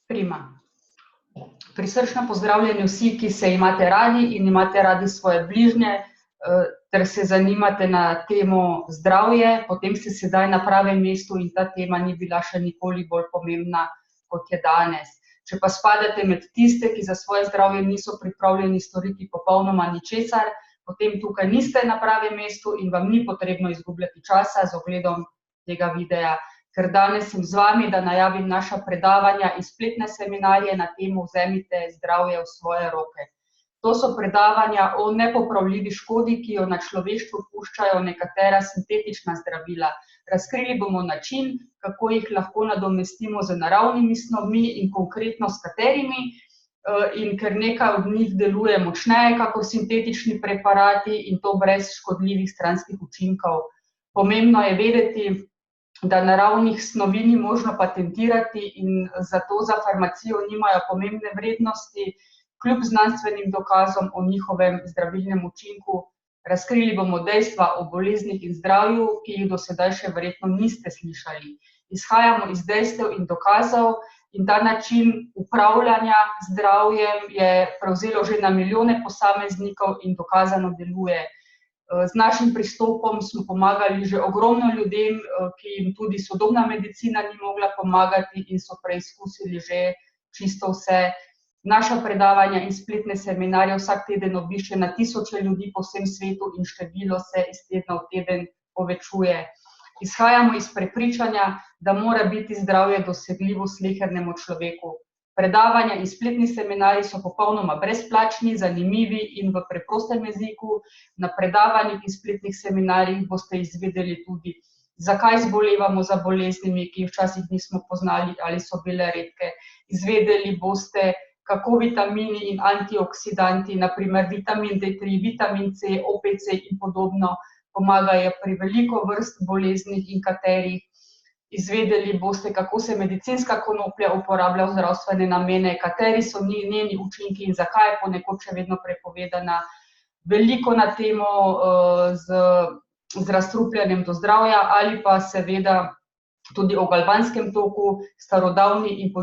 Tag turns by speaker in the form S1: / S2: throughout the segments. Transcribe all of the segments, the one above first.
S1: Prima. Prisrčno pozdravljeni vsi, ki se imate radi in imate radi svoje bližnje, ter se zanimate na temo zdravje, potem ste sedaj na pravem mestu in ta tema ni bila še nikoli bolj pomembna, kot je danes. Če pa spadate med tiste, ki za svoje zdravje niso pripravljeni storiti popolnoma ničesar, potem tukaj niste na pravem mestu in vam ni potrebno izgubljati časa z ogledom tega videa. Ker danes sem z vami, da najavim naša predavanja in spletne seminarje na temo Vzemite zdravje v svoje roke. To so predavanja o nepopravljivi škodi, ki jo na človeštvu puščajo nekatera sintetična zdravila. Razkrili bomo način, kako jih lahko nadomestimo z naravnimi snovmi in konkretno s katerimi, in ker nekaj od njih deluje močneje kakor sintetični preparati in to brez škodljivih stranskih učinkov. Pomembno je vedeti, da naravnih snovi ni možno patentirati in zato za farmacijo nimajo pomembne vrednosti, kljub znanstvenim dokazom o njihovem zdravilnem učinku. Razkrili bomo dejstva o boleznih in zdravju, ki jih do sedaj še verjetno niste slišali. Izhajamo iz dejstev in dokazov in ta način upravljanja zdravjem je prevzelo že na milijone posameznikov in dokazano deluje. Z našim pristopom smo pomagali že ogromno ljudem, ki jim tudi sodobna medicina ni mogla pomagati in so preizkusili že čisto vse. Naša predavanja in spletne seminarje vsak teden obišče na tisoče ljudi po vsem svetu in število se iz tedna v teden povečuje. Izhajamo iz prepričanja, da mora biti zdravje dosegljivo slehernemu človeku. Predavanja in spletni seminarji so popolnoma brezplačni, zanimivi in v preprostem jeziku. Na predavanjih in spletnih seminarjih boste izvedeli tudi, zakaj zbolevamo za boleznimi, ki jih včasih nismo poznali ali so bile redke. Izvedeli boste, kako vitamini in antioksidanti, na primer vitamin D3, vitamin C, OPC in podobno, pomagajo pri veliko vrst bolezni in katerih. Izvedeli boste, kako se medicinska konoplja uporablja v zdravstvene namene, kateri so njeni učinki in zakaj je ponekod še vedno prepovedana. Veliko na temo z razstrupljanjem do zdravja ali pa seveda tudi o galvanskem toku, starodavni in po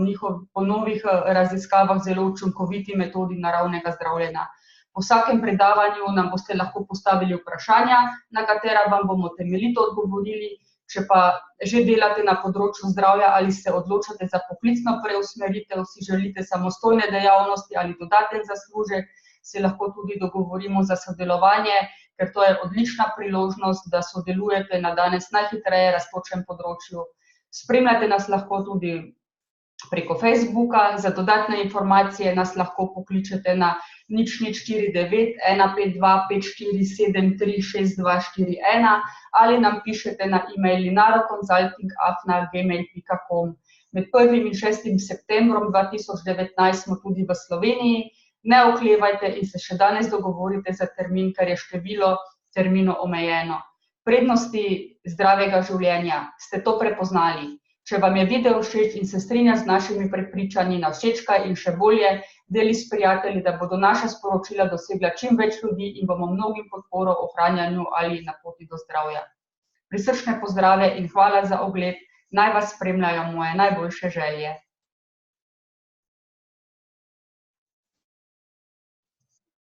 S1: novih raziskavah zelo učinkoviti metodi naravnega zdravljenja. Po vsakem predavanju nam boste lahko postavili vprašanja, na katera vam bomo temeljito odgovorili. Če pa že delate na področju zdravja ali se odločate za poklicno preusmeritev, si želite samostojne dejavnosti ali dodaten zaslužek, se lahko tudi dogovorimo za sodelovanje, ker to je odlična priložnost, da sodelujete na danes najhitreje rastočem področju. Spremljate nas lahko tudi preko Facebooka, za dodatne informacije nas lahko pokličete na 0049 152 5473 6241 ali nam pišete na e-mail linaroconsulting@gmail.com. Med 1. in 6. septembrom 2019 smo tudi v Sloveniji. Ne oklevajte in se še danes dogovorite za termin, ker je število terminov omejeno. Prednosti zdravega življenja. Ste to prepoznali? Če vam je video všeč in se strinja z našimi prepričanji, na všečkaj in še bolje, deli s prijatelji, da bodo naša sporočila dosegla čim več ljudi in bomo mnogim podporo ohranjanju ali na poti do zdravja. Prisrčne pozdrave in hvala za ogled, naj vas spremljajo moje najboljše želje.